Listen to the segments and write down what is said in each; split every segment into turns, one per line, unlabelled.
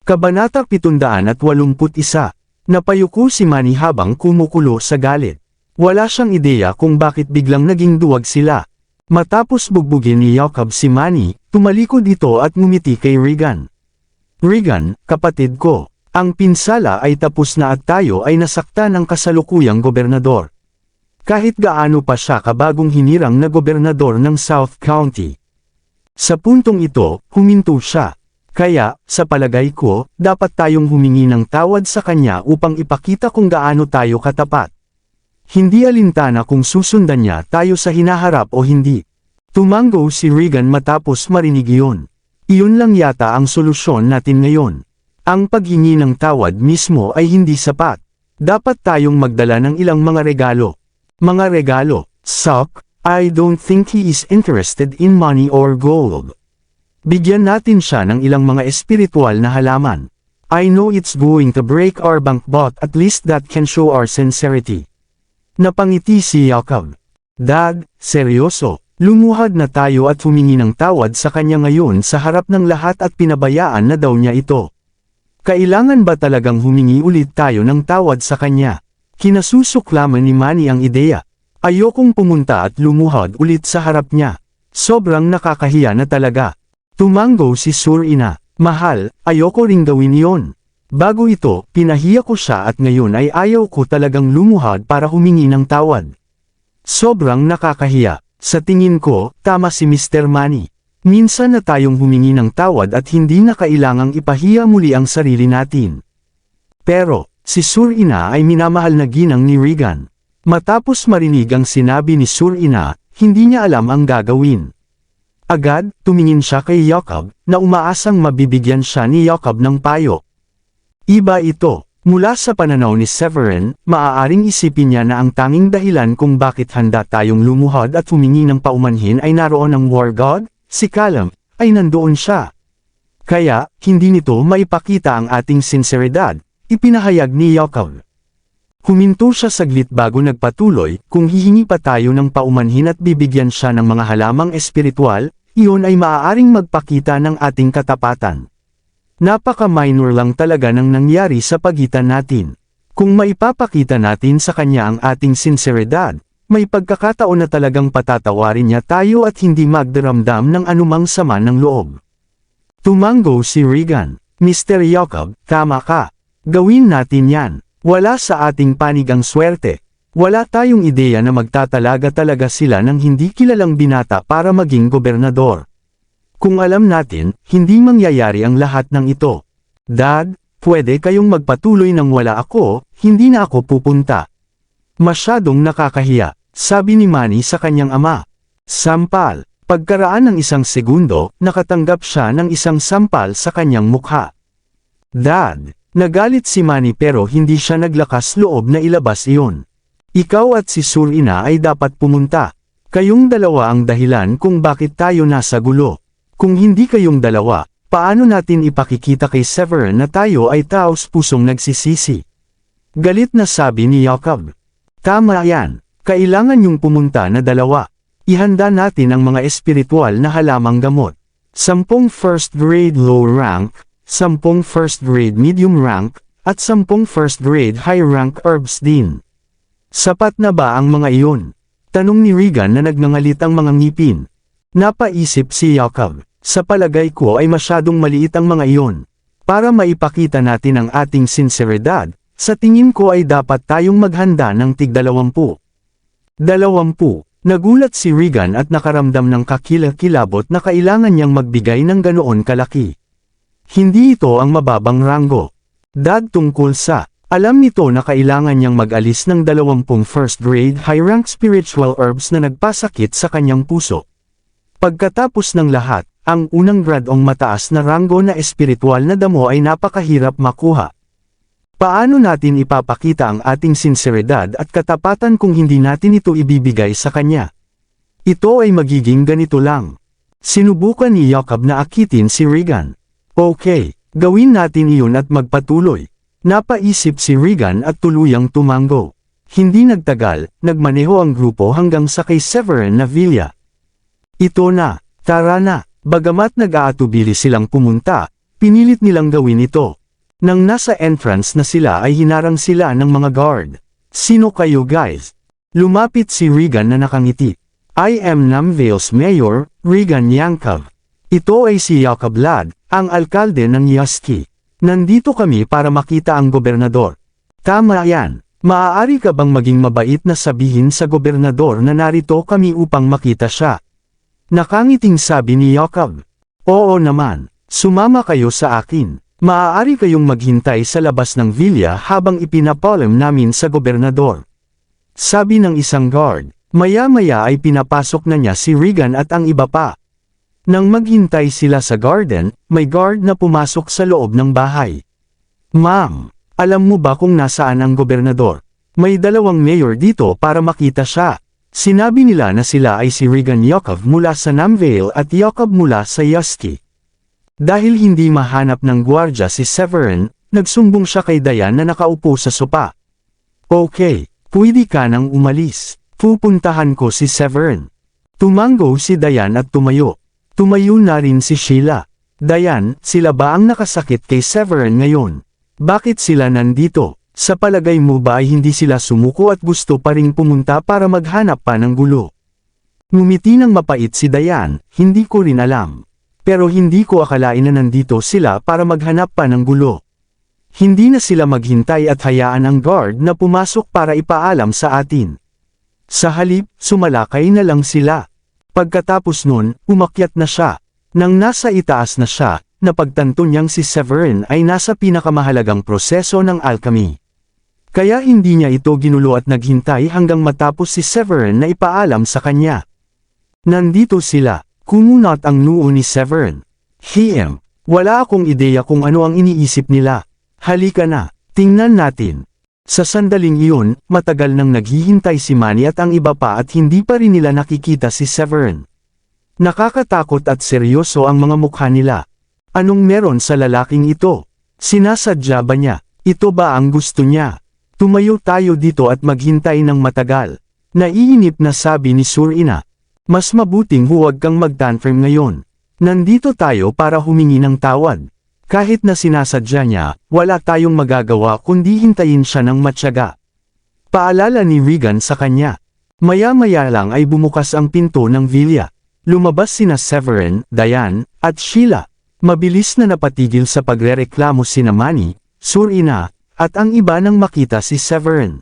Kabanata 781. Napayuko si Manny habang kumukulo sa galit. Wala siyang ideya kung bakit biglang naging duwag sila. Matapos bugbugin ni Jacob si Manny, tumalikod ito at ngumiti kay Regan. Regan, kapatid ko, ang pinsala ay tapos na at tayo ay nasakta ng kasalukuyang gobernador. Kahit gaano pa siya kabagong hinirang na gobernador ng South County. Sa puntong ito, huminto siya. Kaya, sa palagay ko, dapat tayong humingi ng tawad sa kanya upang ipakita kung gaano tayo katapat. Hindi alintana kung susundan niya tayo sa hinaharap o hindi. Tumango si Regan matapos marinig iyon. Iyon lang yata ang solusyon natin ngayon. Ang paghingi ng tawad mismo ay hindi sapat. Dapat tayong magdala ng ilang mga regalo. Mga regalo, Sok, I don't think he is interested in money or gold. Bigyan natin siya ng ilang mga espiritual na halaman. I know it's going to break our bank but at least that can show our sincerity. Napangiti si Jacob. Dad, seryoso, lumuhad na tayo at humingi ng tawad sa kanya ngayon sa harap ng lahat at pinabayaan na daw niya ito. Kailangan ba talagang humingi ulit tayo ng tawad sa kanya? Kinasusuklaman ni Manny ang ideya. Ayokong pumunta at lumuhad ulit sa harap niya. Sobrang nakakahiya na talaga. Tumango si Surina. Mahal, ayoko ring gawin iyon. Bago ito, pinahiya ko siya at ngayon ay ayaw ko talagang lumuhad para humingi ng tawad. Sobrang nakakahiya. Sa tingin ko, tama si Mr. Manny. Minsan na tayong humingi ng tawad at hindi na kailangang ipahiya muli ang sarili natin. Pero, si Surina ay minamahal na ginang ni Regan. Matapos marinig ang sinabi ni Surina, hindi niya alam ang gagawin. Agad, tumingin siya kay Jacob, na umaasang mabibigyan siya ni Jacob ng payo. Iba ito, mula sa pananaw ni Severin, maaaring isipin niya na ang tanging dahilan kung bakit handa tayong lumuhod at humingi ng paumanhin ay naroon ang war god, si Callum, ay nandoon siya. Kaya, hindi nito maipakita ang ating sinseridad. Ipinahayag ni Jacob. Huminto siya saglit bago nagpatuloy, kung hihingi pa tayo ng paumanhin at bibigyan siya ng mga halamang espiritual, iyon ay maaaring magpakita ng ating katapatan. Napaka-minor lang talaga ng nangyari sa pagitan natin. Kung maipapakita natin sa kanya ang ating sinseridad, may pagkakataon na talagang patatawarin niya tayo at hindi magdaramdam ng anumang sama ng loob. Tumango si Regan. Mr. Jacob, tama ka. Gawin natin yan. Wala sa ating panig ang swerte. Wala tayong ideya na magtatalaga talaga sila ng hindi kilalang binata para maging gobernador. Kung alam natin, hindi mangyayari ang lahat ng ito. Dad, pwede kayong magpatuloy nang wala ako, hindi na ako pupunta. Masyadong nakakahiya, sabi ni Manny sa kanyang ama. Sampal. Pagkaraan ng isang segundo, nakatanggap siya ng isang sampal sa kanyang mukha. Dad. Nagalit si Manny pero hindi siya naglakas loob na ilabas iyon. Ikaw at si Surina ay dapat pumunta. Kayong dalawa ang dahilan kung bakit tayo nasa gulo. Kung hindi kayong dalawa, paano natin ipakikita kay Severin na tayo ay taos-pusong nagsisisi? Galit na sabi ni Jacob. Tama yan, kailangan yung pumunta na dalawa. Ihanda natin ang mga espiritual na halamang gamot. 10 first grade low rank, 10 first grade medium rank, at 10 first grade high rank herbs din. Sapat na ba ang mga iyon? Tanong ni Regan na nagngangalit ang mga ngipin. Napaisip si Jacob. Sa palagay ko ay masyadong maliit ang mga iyon. Para maipakita natin ang ating sinseridad, sa tingin ko ay dapat tayong maghanda ng tig-20. 20. Nagulat si Regan at nakaramdam ng kakilakilabot na kailangan niyang magbigay ng ganoon kalaki. Hindi ito ang mababang ranggo. Dad, tungkol sa, alam nito na kailangan niyang mag-alis ng 20 first grade high rank spiritual herbs na nagpasakit sa kanyang puso. Pagkatapos ng lahat, ang unang gradong mataas na ranggo na espiritual na damo ay napakahirap makuha. Paano natin ipapakita ang ating sinseridad at katapatan kung hindi natin ito ibibigay sa kanya? Ito ay magiging ganito lang. Sinubukan ni Jacob na akitin si Regan. Okay, gawin natin iyon at magpatuloy. Napaisip si Regan at tuluyang tumango. Hindi nagtagal, nagmaneho ang grupo hanggang sa kay Severin na villa. Ito na, tara na, bagamat nag-aatubili silang pumunta, Pinilit nilang gawin ito. Nang nasa entrance na sila ay hinarang sila ng mga guard. Sino kayo guys? Lumapit si Regan na nakangiti. I am Namvale's Mayor, Regan Yankov. Ito ay si Yakov Lad, ang alkalde ng Yasky. Nandito kami para makita ang gobernador. Tama yan. Maaari ka bang maging mabait na sabihin sa gobernador na narito kami upang makita siya? Nakangiting sabi ni Yakov. Oo naman. Sumama kayo sa akin. Maaari kayong maghintay sa labas ng villa habang ipinapalam namin sa gobernador. Sabi ng isang guard. Maya-maya ay pinapasok na niya si Regan at ang iba pa. Nang maghintay sila sa garden, may guard na pumasok sa loob ng bahay. Ma'am, alam mo ba kung nasaan ang gobernador? May dalawang mayor dito para makita siya. Sinabi nila na sila ay si Regan Yakov mula sa Namvale at Yakov mula sa Yasky. Dahil hindi mahanap ng gwardya si Severin, nagsumbong siya kay Dayan na nakaupo sa sopa. Okay, pwede ka nang umalis. Pupuntahan ko si Severin. Tumango si Dayan at tumayo. Tumayo na rin si Sheila. Dayan, sila ba ang nakasakit kay Severin ngayon? Bakit sila nandito? Sa palagay mo ba ay hindi sila sumuko at gusto pa ring pumunta para maghanap pa ng gulo? Ngumiti ng mapait si Dayan, hindi ko rin alam. Pero hindi ko akalain na nandito sila para maghanap pa ng gulo. Hindi na sila maghintay at hayaan ang guard na pumasok para ipaalam sa atin. Sa halip, sumalakay na lang sila. Pagkatapos nun, umakyat na siya. Nang nasa itaas na siya, napagtanto niyang si Severin ay nasa pinakamahalagang proseso ng alchemy. Kaya hindi niya ito ginulo at naghintay hanggang matapos si Severin na ipaalam sa kanya. Nandito sila. Kumunat ang noo ni Severin. Wala akong ideya kung ano ang iniisip nila. Halika na, tingnan natin. Sa sandaling iyon, matagal nang naghihintay si Manny at ang iba pa at hindi pa rin nila nakikita si Severin. Nakakatakot at seryoso ang mga mukha nila. Anong meron sa lalaking ito? Sinasadya ba niya? Ito ba ang gusto niya? Tumayo tayo dito at maghintay ng matagal. Naiinip na sabi ni Surina. Mas mabuting huwag kang mag-tantrum ngayon. Nandito tayo para humingi ng tawad. Kahit na sinasadya niya, wala tayong magagawa kundi hintayin siya ng matyaga. Paalala ni Regan sa kanya. Maya-maya lang ay bumukas ang pinto ng villa. Lumabas sina Severin, Dayan, at Sheila. Mabilis na napatigil sa pagrereklamo sina Manny, Surina, at ang iba nang makita si Severin.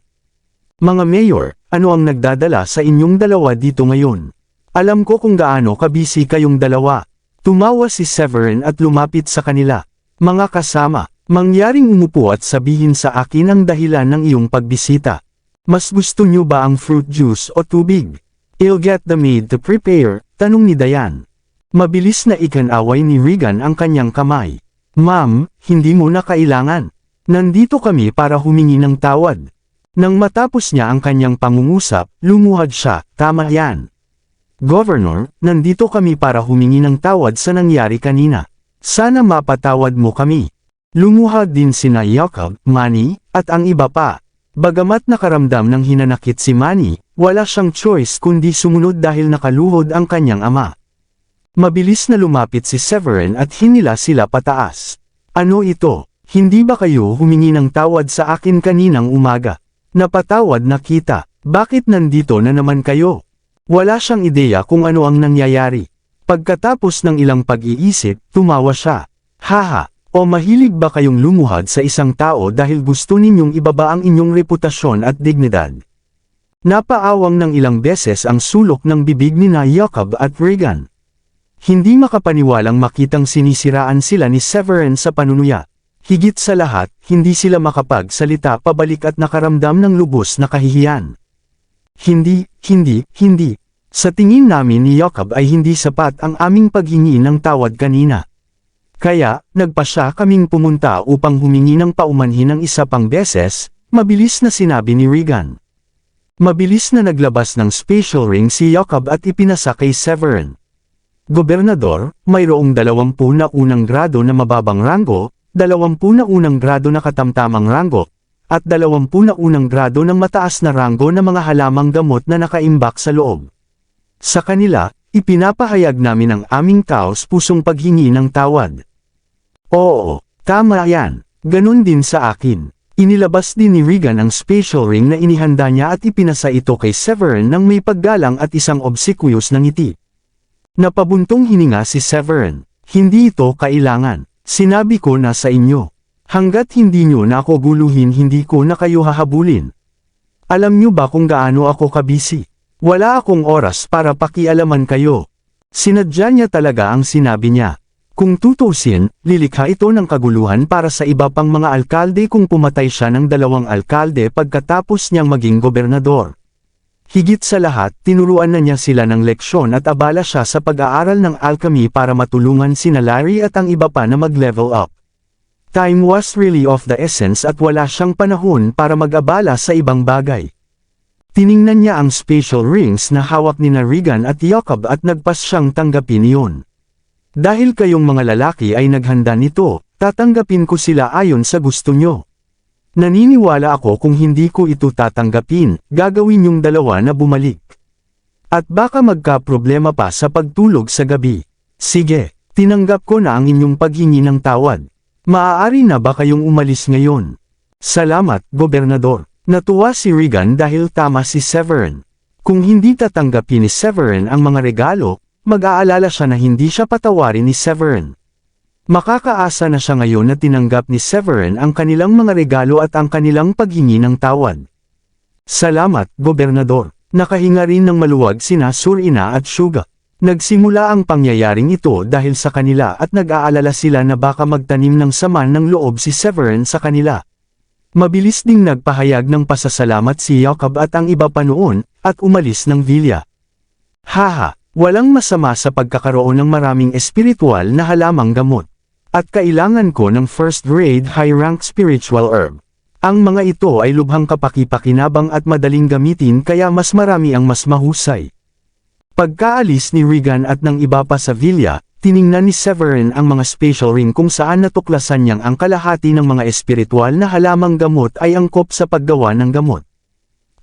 Mga mayor, ano ang nagdadala sa inyong dalawa dito ngayon? Alam ko kung gaano kabisi kayong dalawa. Tumawa si Severin at lumapit sa kanila. Mga kasama, mangyaring umupo at sabihin sa akin ang dahilan ng iyong pagbisita. Mas gusto niyo ba ang fruit juice o tubig? I'll get the maid to prepare, tanong ni Dayan. Mabilis na ikanaway ni Regan ang kanyang kamay. Ma'am, hindi mo na kailangan. Nandito kami para humingi ng tawad. Nang matapos niya ang kanyang pangungusap, lumuhad siya, tama yan. Governor, nandito kami para humingi ng tawad sa nangyari kanina. Sana mapatawad mo kami. Lumuhad din sina Yakov, Manny, at ang iba pa. Bagamat nakaramdam ng hinanakit si Manny, wala siyang choice kundi sumunod dahil nakaluhod ang kanyang ama. Mabilis na lumapit si Severin at hinila sila pataas. Ano ito? Hindi ba kayo humingi ng tawad sa akin kaninang umaga? Napatawad na kita. Bakit nandito na naman kayo? Wala siyang ideya kung ano ang nangyayari. Pagkatapos ng ilang pag-iisip, tumawa siya. Haha, o mahilig ba kayong lumuhad sa isang tao dahil gusto ninyong ibaba ang inyong reputasyon at dignidad? Napaawang ng ilang beses ang sulok ng bibig ni Yakov at Regan. Hindi makapaniwalang makitang sinisiraan sila ni Severin sa panunuya. Higit sa lahat, hindi sila makapagsalita pabalik at nakaramdam ng lubos na kahihiyan. Hindi. Sa tingin namin ni Yakov ay hindi sapat ang aming paghingi ng tawad kanina. Kaya, nagpasya kaming pumunta upang humingi ng paumanhin ng isa pang beses, mabilis na sinabi ni Regan. Mabilis na naglabas ng special ring si Yakov at ipinasa kay Severin. Gobernador, mayroong 20 na unang grado na mababang ranggo, 20 na unang grado na katamtamang ranggo, at 20 na unang grado ng mataas na ranggo na mga halamang gamot na nakaimbak sa loob. Sa kanila, ipinapahayag namin ang aming taos-pusong paghingi ng tawad. Oo, tama yan. Ganun din sa akin. Inilabas din ni Regan ang spatial ring na inihanda niya at ipinasa ito kay Severin nang may paggalang at isang obsequious na ngiti. Napabuntong hininga si Severin. Hindi ito kailangan. Sinabi ko na sa inyo. Hanggat hindi nyo na ako guluhin hindi ko na kayo hahabulin. Alam nyo ba kung gaano ako kabisi? Wala akong oras para pakialaman kayo. Sinadya niya talaga ang sinabi niya. Kung tutusin, lilikha ito ng kaguluhan para sa iba pang mga alkalde kung pumatay siya ng 2 alkalde pagkatapos niyang maging gobernador. Higit sa lahat, tinuruan na niya sila ng leksyon at abala siya sa pag-aaral ng alchemy para matulungan sina Larry at ang iba pa na mag-level up. Time was really of the essence at wala siyang panahon para mag-abala sa ibang bagay. Tiningnan niya ang spatial rings na hawak ni Regan at Jacob at nagpas siyang tanggapin iyon. Dahil kayong mga lalaki ay naghanda nito, tatanggapin ko sila ayon sa gusto nyo. Naniniwala ako kung hindi ko ito tatanggapin, gagawin yung dalawa na bumalik. At baka magka-problema pa sa pagtulog sa gabi. Sige, tinanggap ko na ang inyong paghingi ng tawad. Maaari na ba kayong umalis ngayon? Salamat, Gobernador. Natuwa si Regan dahil tama si Severin. Kung hindi tatanggapin ni Severin ang mga regalo, mag-aalala siya na hindi siya patawarin ni Severin. Makakaasa na siya ngayon na tinanggap ni Severin ang kanilang mga regalo at ang kanilang paghingi ng tawad. Salamat, Gobernador. Nakahinga rin ng maluwag sina Surina at Suga. Nagsimula ang pangyayaring ito dahil sa kanila at nag-aalala sila na baka magtanim ng sama ng loob si Severin sa kanila. Mabilis ding nagpahayag ng pasasalamat si Jacob at ang iba pa noon, at umalis ng villa. Haha, walang masama sa pagkakaroon ng maraming espiritual na halamang gamot. At kailangan ko ng first-grade high-rank spiritual herb. Ang mga ito ay lubhang kapaki-pakinabang at madaling gamitin kaya mas marami ang mas mahusay. Pagkaalis ni Regan at ng iba pa sa villa, tiningnan ni Severin ang mga spatial ring kung saan natuklasan niyang ang kalahati ng mga espiritual na halamang gamot ay angkop sa paggawa ng gamot.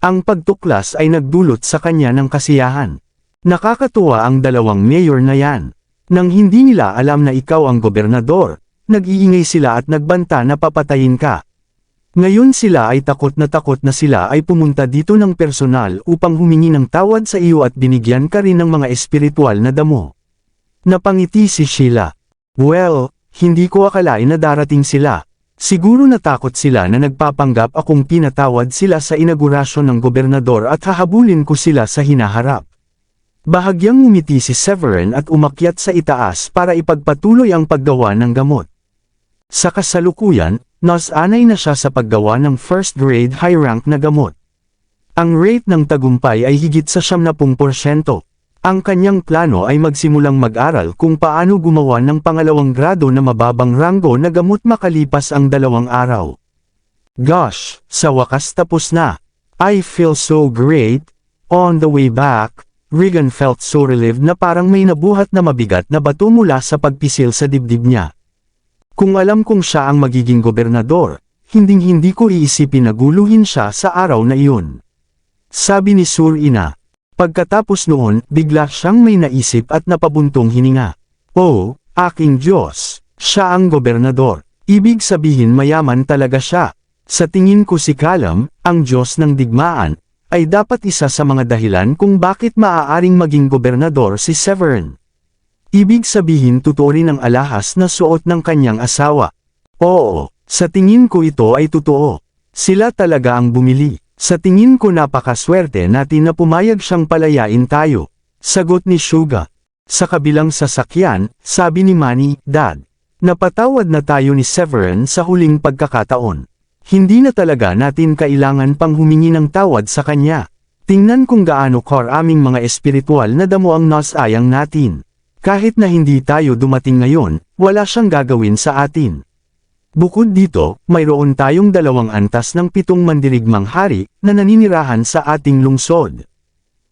Ang pagtuklas ay nagdulot sa kanya ng kasiyahan. Nakakatuwa ang dalawang mayor na yan. Nang hindi nila alam na ikaw ang gobernador, nag-iingay sila at nagbanta na papatayin ka. Ngayon sila ay takot na sila ay pumunta dito ng personal upang humingi ng tawad sa iyo at binigyan ka rin ng mga espiritual na damo. Napangiti si Sheila. Well, hindi ko akalain na darating sila. Siguro natakot sila na nagpapanggap akong pinatawad sila sa inaugurasyon ng gobernador at hahabulin ko sila sa hinaharap. Bahagyang umiti si Severin at umakyat sa itaas para ipagpatuloy ang paggawa ng gamot. Sa kasalukuyan, nasanay na siya sa paggawa ng first-grade high-rank na gamot. Ang rate ng tagumpay ay higit sa 70%. Ang kanyang plano ay magsimulang mag-aral kung paano gumawa ng pangalawang grado na mababang ranggo na gamot makalipas ang 2 araw. Gosh, sa wakas tapos na. I feel so great. On the way back, Regan felt so relieved na parang may nabuhat na mabigat na bato mula sa pagpisil sa dibdib niya. Kung alam kong siya ang magiging gobernador, hinding-hindi ko iisipin na guluhin siya sa araw na iyon. Sabi ni Surina. Pagkatapos noon, bigla siyang may naisip at napabuntong hininga. Oh, aking Diyos, siya ang gobernador. Ibig sabihin mayaman talaga siya. Sa tingin ko si Callum, ang Diyos ng digmaan, ay dapat isa sa mga dahilan kung bakit maaaring maging gobernador si Severin. Ibig sabihin totoo rin ang alahas na suot ng kanyang asawa. Oo, sa tingin ko ito ay totoo. Sila talaga ang bumili. Sa tingin ko napakaswerte natin na pumayag siyang palayain tayo. Sagot ni Suga. Sa kabilang sasakyan, sabi ni Manny, Dad. Napatawad na tayo ni Severin sa huling pagkakataon. Hindi na talaga natin kailangan pang humingi ng tawad sa kanya. Tingnan kung gaano karaming mga espiritual na damo ang nasayang natin. Kahit na hindi tayo dumating ngayon, wala siyang gagawin sa atin. Bukod dito, mayroon tayong 2 antas ng 7 mandirigmang hari na naninirahan sa ating lungsod.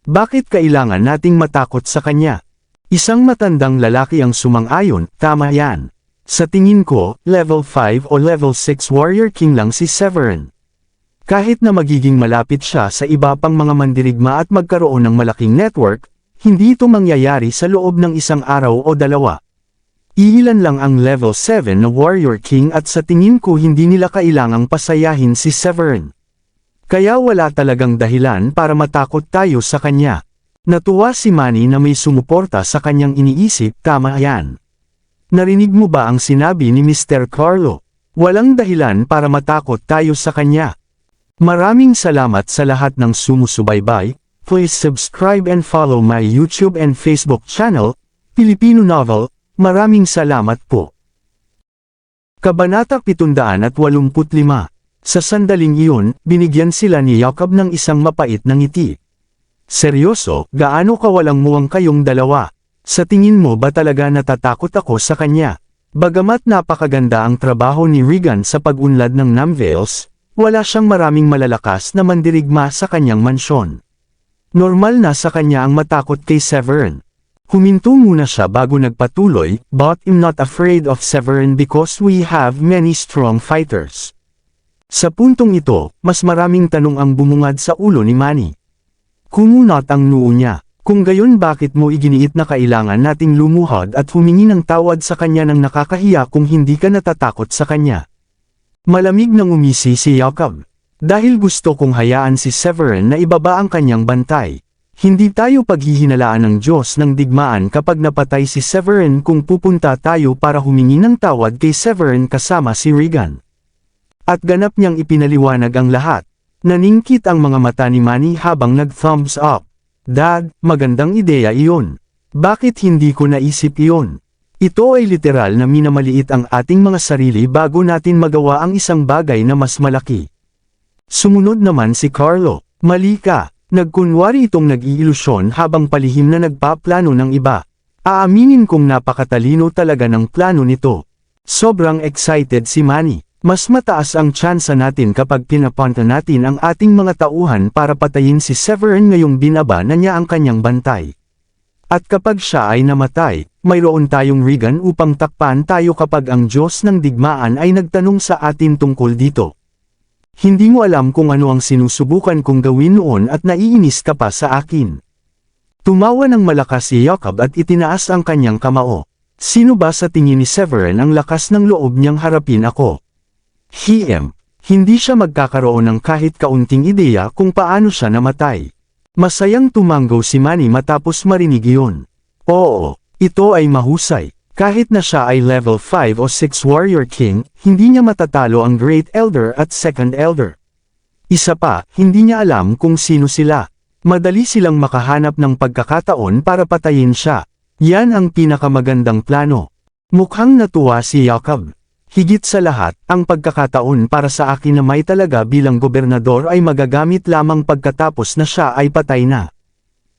Bakit kailangan nating matakot sa kanya? Isang matandang lalaki ang sumang-ayon, tama yan. Sa tingin ko, level 5 o level 6 warrior king lang si Severin. Kahit na magiging malapit siya sa iba pang mga mandirigma at magkaroon ng malaking network, hindi ito mangyayari sa loob ng 1 araw o 2. Iilan lang ang level 7 na Warrior King at sa tingin ko hindi nila kailangang pasayahin si Severin. Kaya wala talagang dahilan para matakot tayo sa kanya. Natuwa si Manny na may sumuporta sa kanyang iniisip, tama yan. Narinig mo ba ang sinabi ni Mr. Carlo? Walang dahilan para matakot tayo sa kanya. Maraming salamat sa lahat ng sumusubaybay. Please subscribe and follow my YouTube and Facebook channel, Filipino Novel. Maraming salamat po. Kabanata 785. Sa sandaling iyon, binigyan sila ni Jacob ng isang mapait na ngiti. Seryoso, gaano kawalang muwang kayong dalawa? Sa tingin mo ba talaga natatakot ako sa kanya? Bagamat napakaganda ang trabaho ni Regan sa pag-unlad ng Namvales, wala siyang maraming malalakas na mandirigma sa kanyang mansyon. Normal na sa kanya ang matakot kay Severin. Huminto muna siya bago nagpatuloy, but I'm not afraid of Severin because we have many strong fighters. Sa puntong ito, mas maraming tanong ang bumungad sa ulo ni Manny. Kumunot ang noo niya. Kung gayon bakit mo iginiit na kailangan nating lumuhod at humingi ng tawad sa kanya ng nakakahiya kung hindi ka natatakot sa kanya? Malamig nang umisi si Jacob. Dahil gusto kong hayaan si Severin na ibaba ang kanyang bantay. Hindi tayo paghihinalaan ng Diyos ng digmaan kapag napatay si Severin kung pupunta tayo para humingi ng tawad kay Severin kasama si Regan. At ganap niyang ipinaliwanag ang lahat. Naningkit ang mga mata ni Manny habang nag-thumbs up. Dad, magandang ideya iyon. Bakit hindi ko naisip iyon? Ito ay literal na minamaliit ang ating mga sarili bago natin magawa ang isang bagay na mas malaki. Sumunod naman si Carlo. Mali ka. Nagkunwari itong nag-iilusyon habang palihim na nagpaplano ng iba. Aaminin kong napakatalino talaga ng plano nito. Sobrang excited si Manny. Mas mataas ang tsansa natin kapag pinapunta natin ang ating mga tauhan para patayin si Severin ngayong binaba na niya ang kanyang bantay. At kapag siya ay namatay, mayroon tayong Regan upang takpan tayo kapag ang Diyos ng digmaan ay nagtanong sa atin tungkol dito. Hindi mo alam kung ano ang sinusubukan kong gawin noon at naiinis ka pa sa akin. Tumawa ng malakas si Jacob at itinaas ang kanyang kamao. Sino ba sa tingin ni Severin ang lakas ng loob niyang harapin ako? Hindi siya magkakaroon ng kahit kaunting ideya kung paano siya namatay. Masayang tumanggo si Manny matapos marinig iyon. Oo, ito ay mahusay. Kahit na siya ay level 5 o 6 Warrior King, hindi niya matatalo ang Great Elder at Second Elder. Isa pa, hindi niya alam kung sino sila. Madali silang makahanap ng pagkakataon para patayin siya. Yan ang pinakamagandang plano. Mukhang natuwa si Jacob. Higit sa lahat, ang pagkakataon para sa akin na may talaga bilang gobernador ay magagamit lamang pagkatapos na siya ay patay na.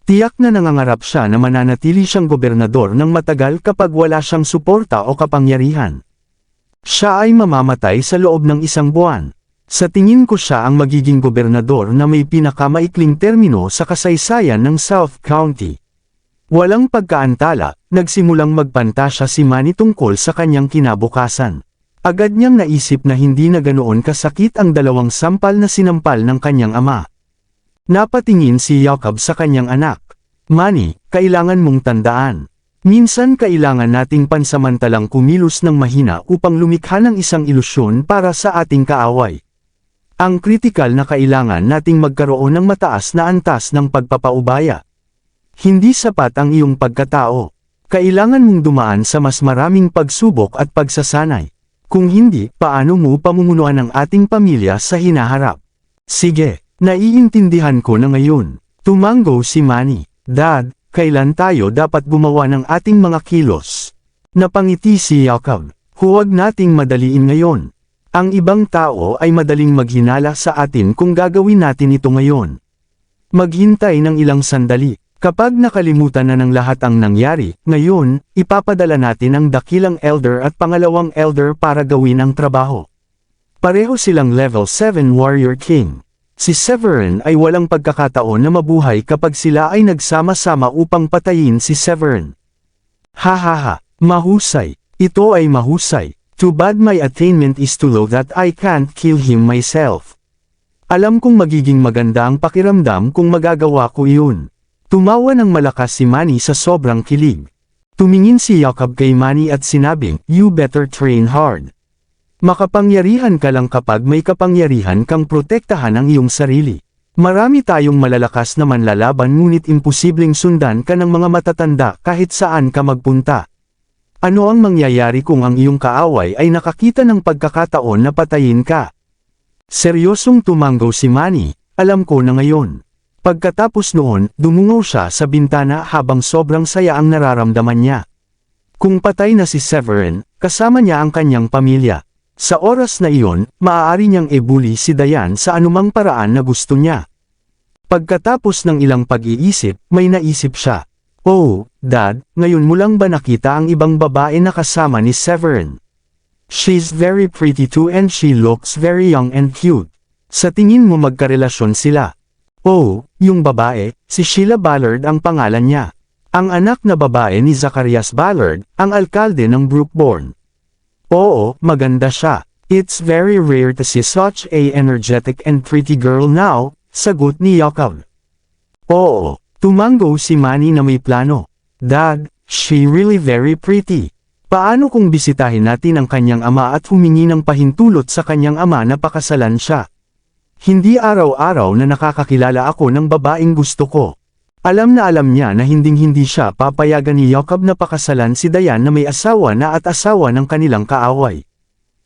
Tiyak na nangangarap siya na mananatili siyang gobernador ng matagal kapag wala siyang suporta o kapangyarihan. Siya ay mamamatay sa loob ng 1 buwan. Sa tingin ko siya ang magiging gobernador na may pinakamaikling termino sa kasaysayan ng South County. Walang pagkaantala, nagsimulang magpantasya si Manny tungkol sa kanyang kinabukasan. Agad niyang naisip na hindi na ganoon kasakit ang 2 sampal na sinampal ng kanyang ama. Napatingin si Jacob sa kanyang anak. Manny, kailangan mong tandaan. Minsan kailangan nating pansamantalang kumilos ng mahina upang lumikha ng isang ilusyon para sa ating kaaway. Ang kritikal na kailangan nating magkaroon ng mataas na antas ng pagpapaubaya. Hindi sapat ang iyong pagkatao. Kailangan mong dumaan sa mas maraming pagsubok at pagsasanay. Kung hindi, paano mo pamumunuan ang ating pamilya sa hinaharap? Sige. Naiintindihan ko na ngayon. Tumanggo si Manny. Dad, kailan tayo dapat gumawa ng ating mga kilos? Napangiti si Jacob. Huwag nating madaliin ngayon. Ang ibang tao ay madaling maghinala sa atin kung gagawin natin ito ngayon. Maghintay ng ilang sandali. Kapag nakalimutan na ng lahat ang nangyari, ngayon, ipapadala natin ang dakilang elder at pangalawang elder para gawin ang trabaho. Pareho silang level 7 Warrior King. Si Severin ay walang pagkakataon na mabuhay kapag sila ay nagsama-sama upang patayin si Severin. Hahaha, mahusay. Ito ay mahusay. Too bad my attainment is too low that I can't kill him myself. Alam kong magiging maganda ang pakiramdam kung magagawa ko iyon. Tumawa ng malakas si Manny sa sobrang kilig. Tumingin si Jacob kay Manny at sinabing, "You better train hard. Makapangyarihan ka lang kapag may kapangyarihan kang protektahan ang iyong sarili. Marami tayong malalakas na manlalaban ngunit imposibleng sundan ka ng mga matatanda kahit saan ka magpunta. Ano ang mangyayari kung ang iyong kaaway ay nakakita ng pagkakataon na patayin ka?" Seryosong tumanggaw si Manny, "Alam ko na ngayon." Pagkatapos noon, dumungaw siya sa bintana habang sobrang saya ang nararamdaman niya. Kung patay na si Severin, kasama niya ang kanyang pamilya. Sa oras na iyon, maaari niyang ibuli si Diane sa anumang paraan na gusto niya. Pagkatapos ng ilang pag-iisip, may naisip siya. "Oh, Dad, ngayon mo lang ba nakita ang ibang babae na kasama ni Severin? She's very pretty too and she looks very young and cute. Sa tingin mo magkarelasyon sila?" "Oh, yung babae, si Sheila Ballard ang pangalan niya. Ang anak na babae ni Zacharias Ballard, ang alkalde ng Brookborn." "Oo, maganda siya. It's very rare to see such a energetic and pretty girl now," sagot ni Jacob. "Oo," tumanggaw si Manny na may plano. "Dad, she really very pretty. Paano kung bisitahin natin ang kanyang ama at humingi ng pahintulot sa kanyang ama na pakasalan siya? Hindi araw-araw na nakakakilala ako ng babaeng gusto ko." Alam niya na hinding-hindi siya papayagan ni Jacob na pakasalan si Diane na may asawa na at asawa ng kanilang kaaway.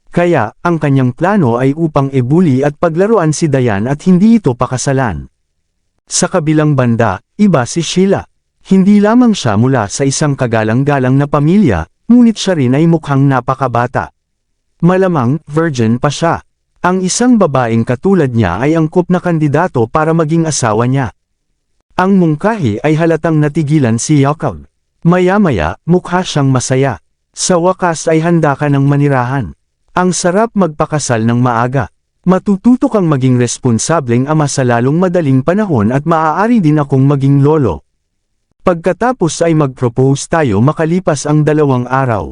Kaya, ang kanyang plano ay upang ibuli at paglaruan si Diane at hindi ito pakasalan. Sa kabilang banda, iba si Sheila. Hindi lamang siya mula sa isang kagalang-galang na pamilya, ngunit siya rin ay mukhang napakabata. Malamang, virgin pa siya. Ang isang babaeng katulad niya ay angkop na kandidato para maging asawa niya. Ang mungkahi ay halatang natigilan si Jacob. Maya-maya, mukha siyang masaya. Sa wakas ay handa ka ng manirahan. Ang sarap magpakasal ng maaga. Matututo kang maging responsableng ama sa lalong madaling panahon at maaari din akong maging lolo. Pagkatapos ay mag-propose tayo makalipas ang 2 araw.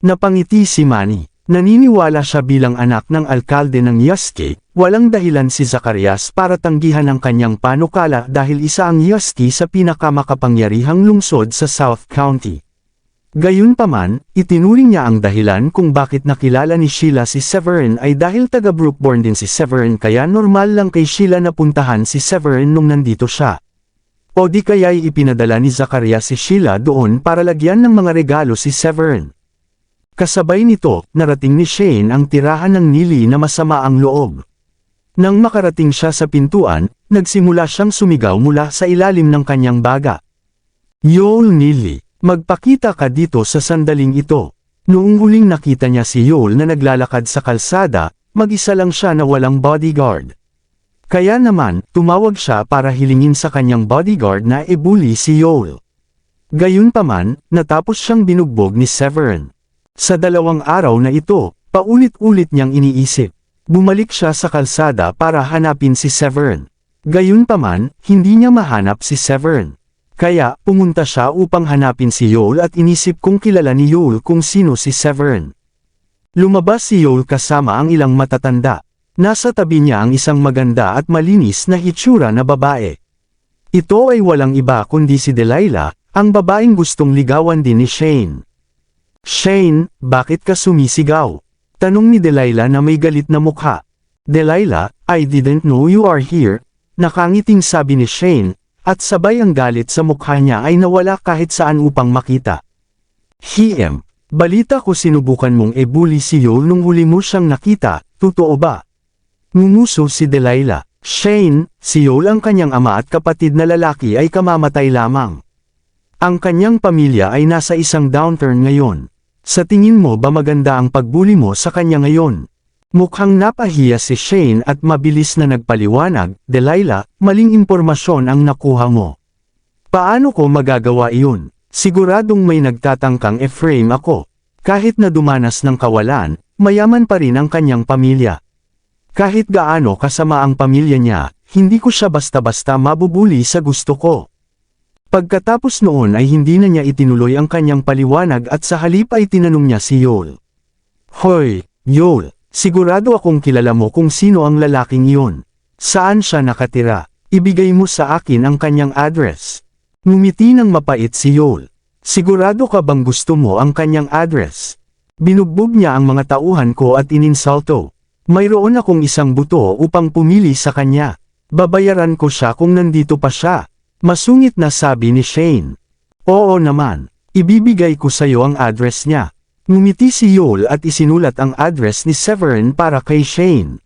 Napangiti si Manny. Naniniwala siya bilang anak ng alkalde ng Yusky, walang dahilan si Zacharias para tanggihan ang kanyang panukala dahil isa ang Yusky sa pinakamakapangyarihang lungsod sa South County. Gayunpaman, itinuring niya ang dahilan kung bakit nakilala ni Sheila si Severin ay dahil taga Brookborn din si Severin kaya normal lang kay Sheila na puntahan si Severin nung nandito siya. O di kaya'y ipinadala ni Zacharias si Sheila doon para lagyan ng mga regalo si Severin. Kasabay nito, narating ni Shane ang tirahan ng Nili na masama ang loob. Nang makarating siya sa pintuan, nagsimula siyang sumigaw mula sa ilalim ng kanyang baga. "Yoel Nili, magpakita ka dito sa sandaling ito." Noong huling nakita niya si Yoel na naglalakad sa kalsada, mag-isa lang siya na walang bodyguard. Kaya naman, tumawag siya para hilingin sa kanyang bodyguard na ibuli si Yoel. Gayunpaman, natapos siyang binugbog ni Severin. Sa 2 araw na ito, paulit-ulit niyang iniisip. Bumalik siya sa kalsada para hanapin si Severin. Gayunpaman, hindi niya mahanap si Severin. Kaya, pumunta siya upang hanapin si Yoel at inisip kung kilala ni Yoel kung sino si Severin. Lumabas si Yoel kasama ang ilang matatanda. Nasa tabi niya ang isang maganda at malinis na hitsura na babae. Ito ay walang iba kundi si Delilah, ang babaeng gustong ligawan din ni Shane. "Shane, bakit ka sumisigaw?" tanong ni Delilah na may galit na mukha. "Delilah, I didn't know you are here," nakangiting sabi ni Shane, at sabay ang galit sa mukha niya ay nawala kahit saan upang makita. Balita ko sinubukan mong ibuli si Yoel nung huli mo siyang nakita, totoo ba?" Ngumuso si Delilah. "Shane, si Yoel ang kanyang ama at kapatid na lalaki ay kamamatay lamang. Ang kanyang pamilya ay nasa isang downturn ngayon. Sa tingin mo ba maganda ang pagbuli mo sa kanya ngayon?" Mukhang napahiya si Shane at mabilis na nagpaliwanag, "Delilah, maling impormasyon ang nakuha mo. Paano ko magagawa iyon? Siguradong may nagtatangkang e-frame ako. Kahit na dumanas ng kawalan, mayaman pa rin ang kanyang pamilya. Kahit gaano kasama ang pamilya niya, hindi ko siya basta-basta mabubuli sa gusto ko." Pagkatapos noon ay hindi na niya itinuloy ang kanyang paliwanag at sa halip ay tinanong niya si Yoel. "Hoy, Yoel, sigurado akong kilala mo kung sino ang lalaking iyon. Saan siya nakatira? Ibigay mo sa akin ang kanyang address." Ngumiti ng mapait si Yoel. Sigurado ka bang gusto mo ang kanyang address? Binugbog niya ang mga tauhan ko at ininsulto. Mayroon akong isang buto upang pumili sa kanya. Babayaran ko siya kung nandito pa siya. Masungit na sabi ni Shane. Oo naman, ibibigay ko sa iyo ang address niya. Ngumiti si Yol at isinulat ang address ni Severin para kay Shane.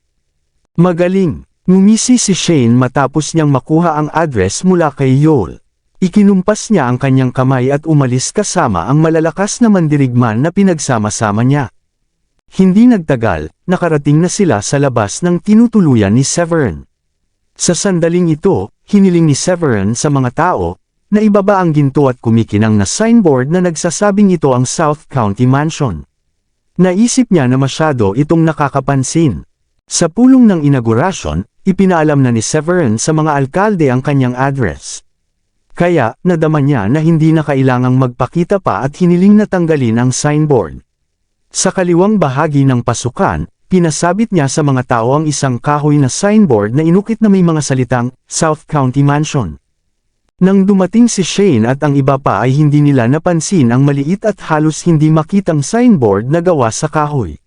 Magaling, ngumisi si Shane matapos niyang makuha ang address mula kay Yol. Ikinumpas niya ang kanyang kamay at umalis kasama ang malalakas na mandirigman na pinagsama-sama niya. Hindi nagtagal, nakarating na sila sa labas ng tinutuluyan ni Severin. Sa sandaling ito, hiniling ni Severin sa mga tao, na ibaba ang ginto at kumikinang na signboard na nagsasabing ito ang South County Mansion. Naisip niya na masyado itong nakakapansin. Sa pulong ng inaugurasyon, ipinaalam na ni Severin sa mga alkalde ang kanyang address. Kaya, nadama niya na hindi na kailangang magpakita pa at hiniling na tanggalin ang signboard. Sa kaliwang bahagi ng pasukan, pinasabit niya sa mga tao ang isang kahoy na signboard na inukit na may mga salitang, South County Mansion. Nang dumating si Shane at ang iba pa ay hindi nila napansin ang maliit at halos hindi makitang signboard na gawa sa kahoy.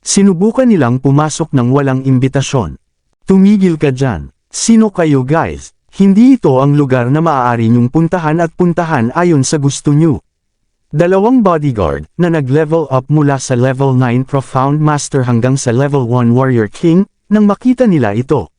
Sinubukan nilang pumasok ng walang imbitasyon. Tumigil ka dyan. Sino kayo guys? Hindi ito ang lugar na maaari niyong puntahan at puntahan ayon sa gusto niyo. Dalawang bodyguard na nag-level up mula sa level 9 Profound Master hanggang sa level 1 Warrior King, nang makita nila ito.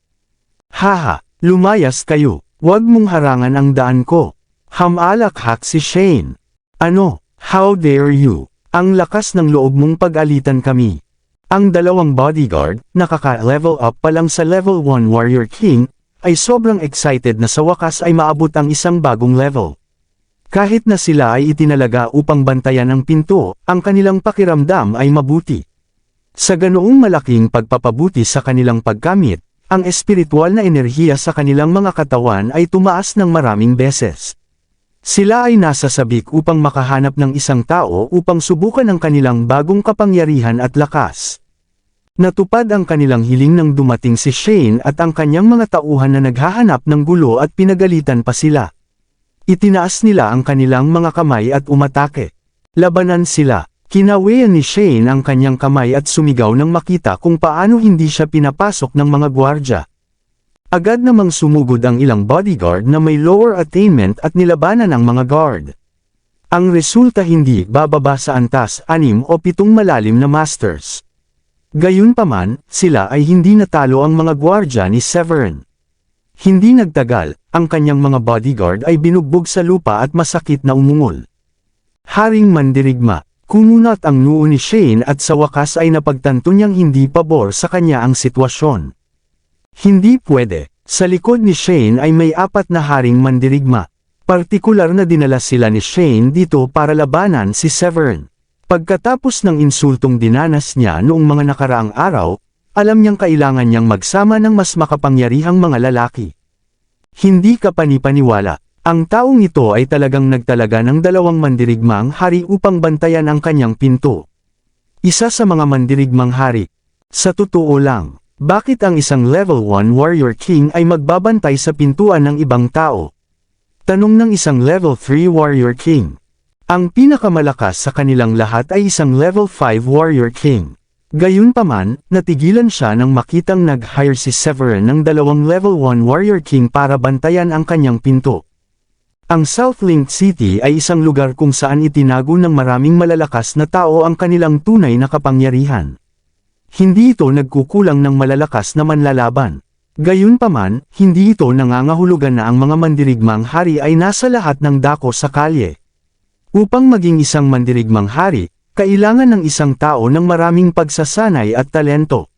Haha, lumayas kayo, wag mong harangan ang daan ko. Hamalakhak si Shane. Ano, how dare you? Ang lakas ng loob mong pag-alitan kami. Ang dalawang bodyguard, nakaka-level up pa lang sa level 1 Warrior King, ay sobrang excited na sa wakas ay maabot ang isang bagong level. Kahit na sila ay itinalaga upang bantayan ang pinto, ang kanilang pakiramdam ay mabuti. Sa ganoong malaking pagpapabuti sa kanilang paggamit, ang espiritual na enerhiya sa kanilang mga katawan ay tumaas ng maraming beses. Sila ay nasa sabik upang makahanap ng isang tao upang subukan ang kanilang bagong kapangyarihan at lakas. Natupad ang kanilang hiling nang dumating si Shane at ang kanyang mga tauhan na naghahanap ng gulo at pinagalitan pa sila. Itinaas nila ang kanilang mga kamay at umatake. Labanan sila. Kinawian ni Shane ang kanyang kamay at sumigaw nang makita kung paano hindi siya pinapasok ng mga gwardya. Agad namang sumugod ang ilang bodyguard na may lower attainment at nilabanan ang mga guard. Ang resulta hindi bababa sa antas 6 o 7 malalim na masters. Gayunpaman, sila ay hindi natalo ang mga gwardya ni Severin. Hindi nagtagal, ang kanyang mga bodyguard ay binugbog sa lupa at masakit na umungol. Haring mandirigma, kumunat ang noo ni Shane at sa wakas ay napagtanto niyang hindi pabor sa kanya ang sitwasyon. Hindi pwede, sa likod ni Shane ay may 4 na haring mandirigma. Partikular na dinala sila ni Shane dito para labanan si Severin. Pagkatapos ng insultong dinanas niya noong mga nakaraang araw, alam niyang kailangan niyang magsama ng mas makapangyarihang mga lalaki. Hindi ka panipaniwala, ang taong ito ay talagang nagtalaga ng 2 mandirigmang hari upang bantayan ang kanyang pinto. Isa sa mga mandirigmang hari. Sa totoo lang, bakit ang isang level 1 Warrior King ay magbabantay sa pintuan ng ibang tao? Tanong ng isang level 3 Warrior King. Ang pinakamalakas sa kanilang lahat ay isang level 5 Warrior King. Gayunpaman, natigilan siya nang makitang nag-hire si Severin ng 2 level 1 Warrior King para bantayan ang kanyang pinto. Ang Southlink City ay isang lugar kung saan itinago ng maraming malalakas na tao ang kanilang tunay na kapangyarihan. Hindi ito nagkukulang ng malalakas na manlalaban. Gayunpaman, hindi ito nangangahulugan na ang mga mandirigmang hari ay nasa lahat ng dako sa kalye. Upang maging isang mandirigmang hari, kailangan ng isang tao ng maraming pagsasanay at talento.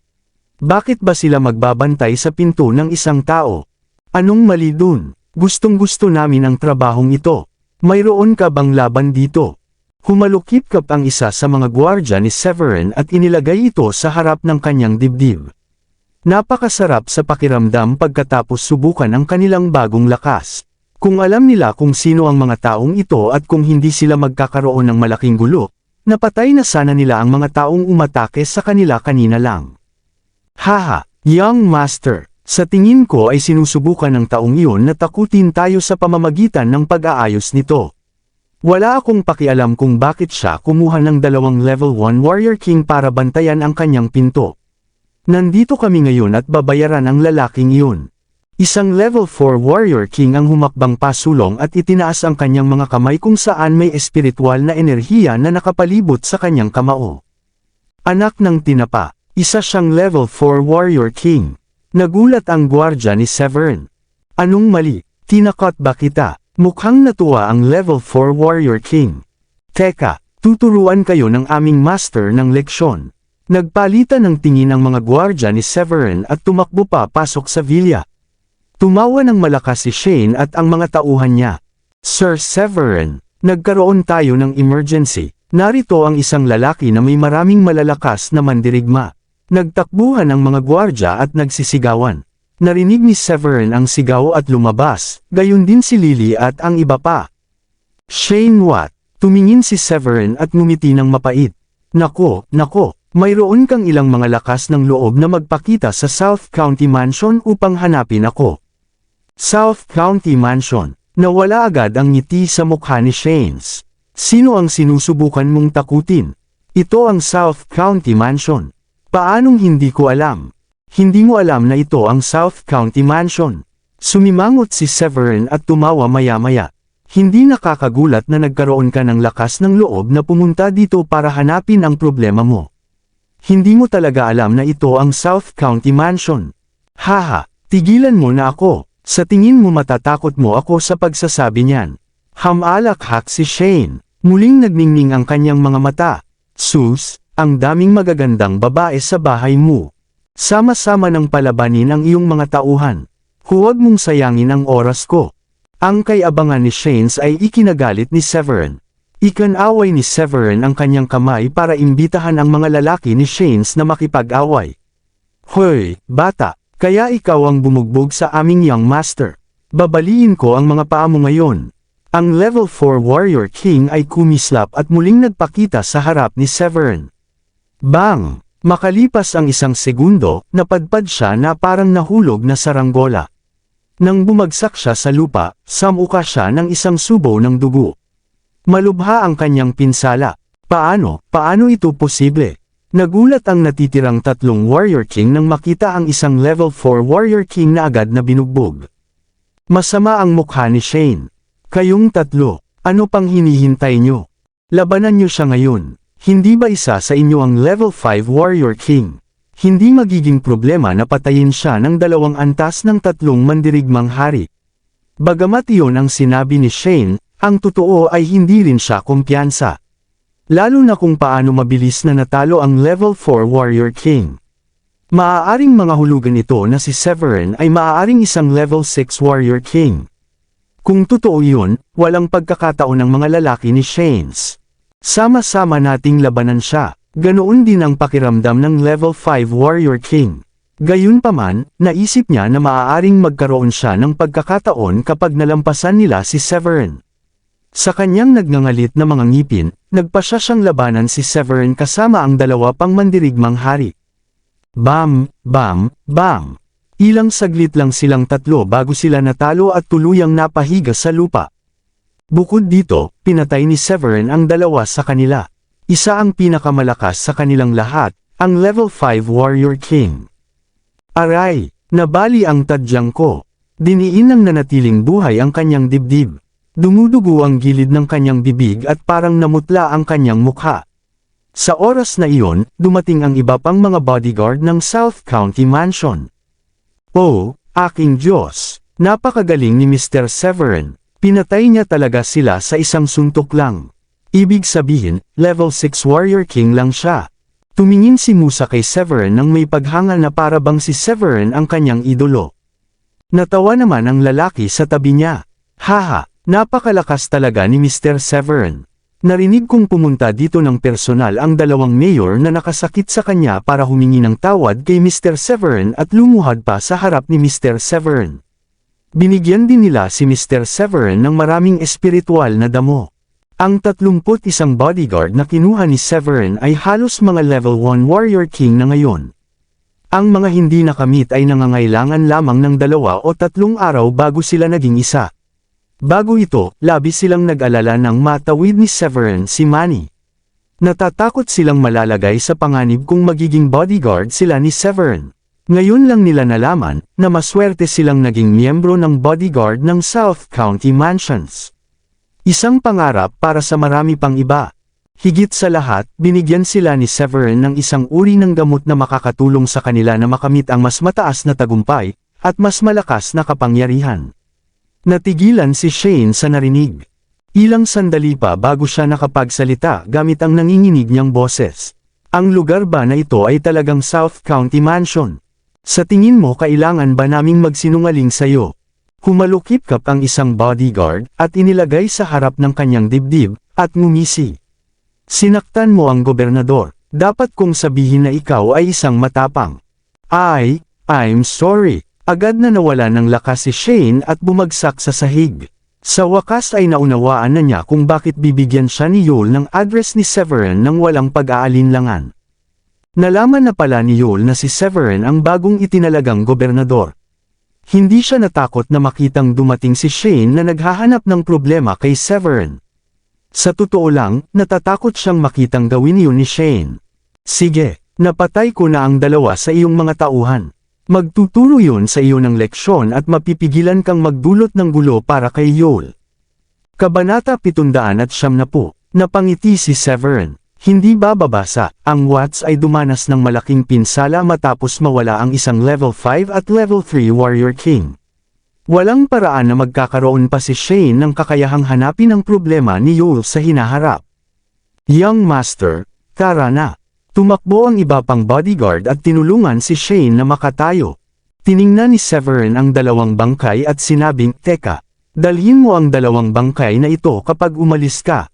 Bakit ba sila magbabantay sa pinto ng isang tao? Anong mali dun? Gustong-gusto namin ang trabahong ito. Mayroon ka bang laban dito? Humalukip-kap ang isa sa mga gwardya ni Severin at inilagay ito sa harap ng kanyang dibdib. Napakasarap sa pakiramdam pagkatapos subukan ang kanilang bagong lakas. Kung alam nila kung sino ang mga taong ito at kung hindi sila magkakaroon ng malaking gulo, napatay na sana nila ang mga taong umatake sa kanila kanina lang. Haha, young master, sa tingin ko ay sinusubukan ng taong iyon na takutin tayo sa pamamagitan ng pag-aayos nito. Wala akong pakialam kung bakit siya kumuha ng 2 level 1 Warrior King para bantayan ang kanyang pinto. Nandito kami ngayon at babayaran ang lalaking iyon. Isang level 4 Warrior King ang humakbang pasulong at itinaas ang kanyang mga kamay kung saan may espiritual na enerhiya na nakapalibot sa kanyang kamao. Anak ng tinapa, isa siyang level 4 Warrior King. Nagulat ang gwardya ni Severin. Anong mali? Tinakot ba kita? Mukhang natuwa ang level 4 Warrior King. Teka, tuturuan kayo ng aming master ng leksyon. Nagpalitan ng tingin ang mga gwardya ni Severin at tumakbo pa pasok sa villa. Tumawa ng malakas si Shane at ang mga tauhan niya. Sir Severin, nagkaroon tayo ng emergency. Narito ang isang lalaki na may maraming malalakas na mandirigma. Nagtakbuhan ang mga gwardya at nagsisigawan. Narinig ni Severin ang sigaw at lumabas, gayon din si Lily at ang iba pa. Shane what? Tumingin si Severin at ngumiti ng mapait. Nako, mayroon kang ilang mga lakas ng loob na magpakita sa South County Mansion upang hanapin ako. South County Mansion. Nawala agad ang ngiti sa mukha ni Shanes. Sino ang sinusubukan mong takutin? Ito ang South County Mansion. Paanong hindi ko alam? Hindi mo alam na ito ang South County Mansion. Sumimangot si Severin at tumawa maya-maya. Hindi nakakagulat na nagkaroon ka ng lakas ng loob na pumunta dito para hanapin ang problema mo. Hindi mo talaga alam na ito ang South County Mansion. Haha, tigilan mo na ako. Sa tingin mo matatakot mo ako sa pagsasabi niyan. Hamalakhak si Shane. Muling nagningning ang kanyang mga mata. Sus, ang daming magagandang babae sa bahay mo. Sama-sama ng palabanin ang iyong mga tauhan. Huwag mong sayangin ang oras ko. Ang kay-abangan ni Shanes ay ikinagalit ni Severin. Ikanaway ni Severin ang kanyang kamay para imbitahan ang mga lalaki ni Shanes na makipag-away. Hoy, bata, kaya ikaw ang bumugbog sa aming young master. Babaliin ko ang mga paa mo ngayon. Ang level 4 Warrior King ay kumislap at muling nagpakita sa harap ni Severin. Bang! Makalipas ang 1 segundo, napadpad siya na parang nahulog na saranggola. Nang bumagsak siya sa lupa, samuka siya ng isang subo ng dugo. Malubha ang kanyang pinsala. Paano ito posible? Nagulat ang natitirang 3 Warrior King nang makita ang isang level 4 Warrior King na agad na binugbog. Masama ang mukha ni Shane. Kayong 3, ano pang hinihintay nyo? Labanan nyo siya ngayon. Hindi ba isa sa inyo ang level 5 Warrior King? Hindi magiging problema na patayin siya ng 2 antas ng 3 mandirigmang hari. Bagamat iyon ang sinabi ni Shane, ang totoo ay hindi rin siya kumpiyansa. Lalo na kung paano mabilis na natalo ang level 4 Warrior King. Maaaring mga hulugan ito na si Severin ay maaaring isang level 6 Warrior King. Kung totoo yun, walang pagkakataon ng mga lalaki ni Shanes. Sama-sama nating labanan siya, ganoon din ang pakiramdam ng level 5 Warrior King. Gayunpaman, naisip niya na maaaring magkaroon siya ng pagkakataon kapag nalampasan nila si Severin. Sa kanyang nagngangalit na mga ngipin, nagpasya siyang labanan si Severin kasama ang 2 pang mandirigmang hari. Bam, bam, bam. Ilang saglit lang silang 3 bago sila natalo at tuluyang napahiga sa lupa. Bukod dito, pinatay ni Severin ang 2 sa kanila. Isa ang pinakamalakas sa kanilang lahat, ang level 5 Warrior King. Aray, nabali ang tadyang ko. Diniin ng nanatiling buhay ang kanyang dibdib. Dumudugo ang gilid ng kanyang bibig at parang namutla ang kanyang mukha. Sa oras na iyon, dumating ang iba pang mga bodyguard ng South County Mansion. Oh, aking Diyos! Napakagaling ni Mr. Severin. Pinatay niya talaga sila sa isang suntok lang. Ibig sabihin, level 6 Warrior King lang siya. Tumingin si Musa kay Severin nang may paghanga na para bang si Severin ang kanyang idolo. Natawa naman ang lalaki sa tabi niya. Haha, napakalakas talaga ni Mr. Severin. Narinig kong pumunta dito ng personal ang 2 mayor na nakasakit sa kanya para humingi ng tawad kay Mr. Severin at lumuhad pa sa harap ni Mr. Severin. Binigyan din nila si Mr. Severin ng maraming espiritual na damo. Ang 31 bodyguard na kinuha ni Severin ay halos mga level 1 Warrior King na ngayon. Ang mga hindi nakamit ay nangangailangan lamang ng 2 o 3 araw bago sila naging isa. Bago ito, labis silang nag-alala nang matawid ni Severin si Manny. Natatakot silang malalagay sa panganib kung magiging bodyguard sila ni Severin. Ngayon lang nila nalaman na maswerte silang naging miyembro ng bodyguard ng South County Mansions. Isang pangarap para sa marami pang iba. Higit sa lahat, binigyan sila ni Severin ng isang uri ng gamot na makakatulong sa kanila na makamit ang mas mataas na tagumpay, at mas malakas na kapangyarihan. Natigilan si Shane sa narinig. Ilang sandali pa bago siya nakapagsalita gamit ang nanginginig niyang boses. Ang lugar ba na ito ay talagang South County Mansion? Sa tingin mo kailangan ba naming magsinungaling sa'yo? Humalukip-kap ang isang bodyguard at inilagay sa harap ng kanyang dibdib, at ngumisi. Sinaktan mo ang gobernador. Dapat kong sabihin na ikaw ay isang matapang. I'm sorry. Agad na nawala ng lakas si Shane at bumagsak sa sahig. Sa wakas ay naunawaan na niya kung bakit bibigyan siya ni Yul ng address ni Severin nang walang pag-aalinlangan. Nalaman na pala ni Yul na si Severin ang bagong itinalagang gobernador. Hindi siya natakot na makitang dumating si Shane na naghahanap ng problema kay Severin. Sa totoo lang, natatakot siyang makitang gawin yun ni Shane. Sige, napatay ko na ang dalawa sa iyong mga tauhan. Magtuturo yun sa iyo ng leksyon at mapipigilan kang magdulot ng gulo para kay Yul. Kabanata 770, napangiti si Severin. Hindi bababasa, ang Watts ay dumanas ng malaking pinsala matapos mawala ang isang level 5 at level 3 warrior king. Walang paraan na magkakaroon pa si Shane ng kakayahang hanapin ang problema ni Yul sa hinaharap. Young Master, tara na. Tumakbo ang iba pang bodyguard at tinulungan si Shane na makatayo. Tiningnan ni Severin ang dalawang bangkay at sinabing, "Teka, dalhin mo ang dalawang bangkay na ito kapag umalis ka."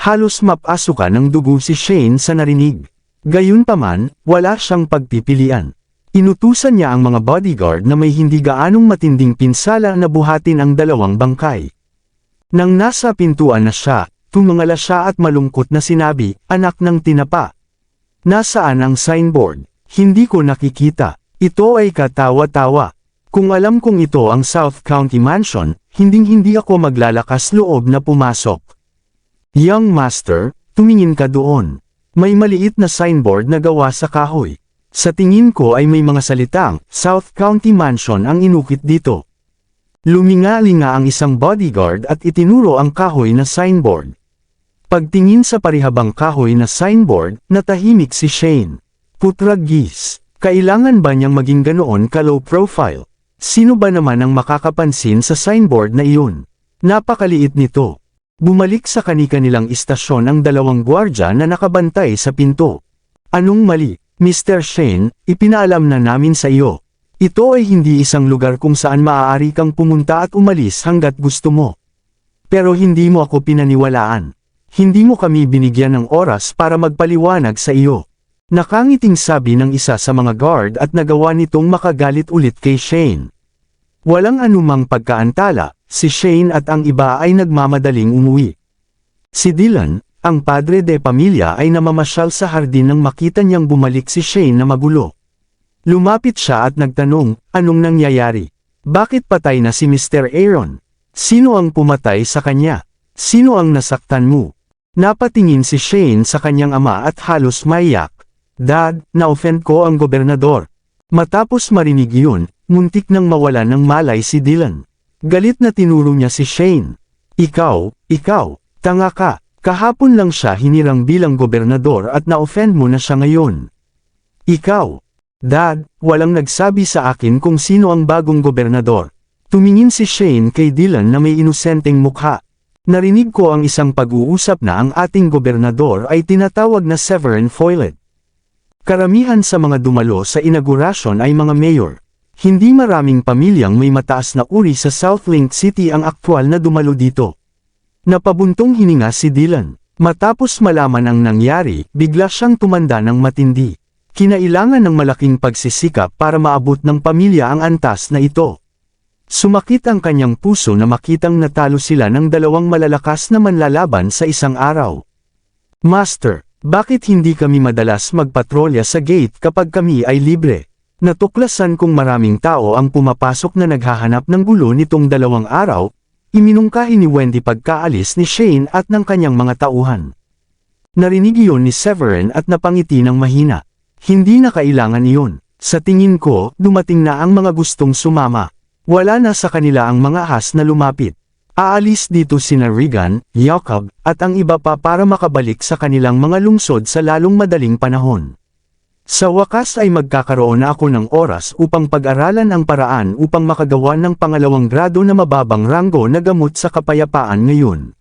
Halos mapasukan ng dugo si Shane sa narinig. Gayunpaman, wala siyang pagpipilian. Inutusan niya ang mga bodyguard na may hindi gaanong matinding pinsala na buhatin ang dalawang bangkay. Nang nasa pintuan na siya, tumangala siya at malungkot na sinabi, "Anak ng tinapa. Nasaan ang signboard? Hindi ko nakikita." Ito ay katawa-tawa. Kung alam kong ito ang South County Mansion, hinding-hindi ako maglalakas loob na pumasok. Young Master, tumingin ka doon. May maliit na signboard na gawa sa kahoy. Sa tingin ko ay may mga salitang, South County Mansion ang inukit dito. Luminga-linga ang isang bodyguard at itinuro ang kahoy na signboard. Pagtingin sa parihabang kahoy na signboard, natahimik si Shane. Putragis, kailangan ba niyang maging ganoon ka-low profile? Sino ba naman ang makakapansin sa signboard na iyon? Napakaliit nito. Bumalik sa kani-kanilang istasyon ang dalawang gwardya na nakabantay sa pinto. Anong mali? Mr. Shane, ipinaalam na namin sa iyo. Ito ay hindi isang lugar kung saan maaari kang pumunta at umalis hanggat gusto mo. Pero hindi mo ako pinaniwalaan. Hindi mo kami binigyan ng oras para magpaliwanag sa iyo. Nakangiting sabi ng isa sa mga guard at nagawa nitong makagalit ulit kay Shane. Walang anumang pagkaantala, si Shane at ang iba ay nagmamadaling umuwi. Si Dylan, ang padre de pamilya ay namamasyal sa hardin nang makita niyang bumalik si Shane na magulo. Lumapit siya at nagtanong, "Anong nangyayari? Bakit patay na si Mr. Aaron? Sino ang pumatay sa kanya? Sino ang nasaktan mo?" Napatingin si Shane sa kanyang ama at halos maiyak. "Dad, na-offend ko ang gobernador." Matapos marinig iyon, muntik nang mawala ng malay si Dylan. Galit na tinuro niya si Shane. Ikaw, tanga ka. Kahapon lang siya hinirang bilang gobernador at na-offend mo na siya ngayon." "Ikaw." "Dad, walang nagsabi sa akin kung sino ang bagong gobernador." Tumingin si Shane kay Dylan na may inosenteng mukha. "Narinig ko ang isang pag-uusap na ang ating gobernador ay tinatawag na Severin Foylet." Karamihan sa mga dumalo sa inaugurasyon ay mga mayor. Hindi maraming pamilyang may mataas na uri sa South Link City ang aktwal na dumalo dito. Napabuntong hininga si Dylan. Matapos malaman ang nangyari, bigla siyang tumanda ng matindi. Kinailangan ng malaking pagsisikap para maabot ng pamilya ang antas na ito. Sumakit ang kanyang puso na makitang natalo sila ng dalawang malalakas na manlalaban sa isang araw. "Master, bakit hindi kami madalas magpatrolya sa gate kapag kami ay libre? Natuklasan kong maraming tao ang pumapasok na naghahanap ng gulo nitong dalawang araw, iminungkahi ni Wendy pagkaalis ni Shane at ng kanyang mga tauhan. Narinig iyon ni Severin at napangiti ng mahina. Hindi na kailangan iyon. Sa tingin ko, dumating na ang mga gustong sumama. Wala na sa kanila ang mga ahas na lumapit. Aalis dito sina Regan, Jacob, at ang iba pa para makabalik sa kanilang mga lungsod sa lalong madaling panahon. Sa wakas ay magkakaroon na ako ng oras upang pag-aralan ang paraan upang makagawa ng pangalawang grado na mababang ranggo na gamot sa kapayapaan ngayon.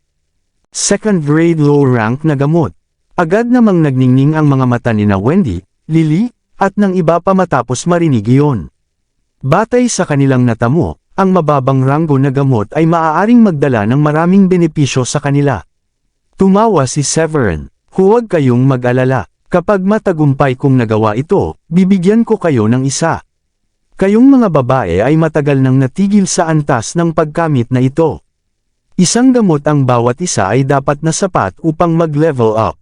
Second grade low rank na gamot. Agad namang nagningning ang mga mata ni na Wendy, Lily, at ng iba pa matapos marinig iyon. Batay sa kanilang natamo, ang mababang ranggo na gamot ay maaaring magdala ng maraming benepisyo sa kanila. Tumawa si Severin. Huwag kayong mag-alala. Kapag matagumpay kong nagawa ito, bibigyan ko kayo ng isa. Kayong mga babae ay matagal nang natigil sa antas ng pagkamit na ito. Isang gamot ang bawat isa ay dapat na sapat upang mag-level up.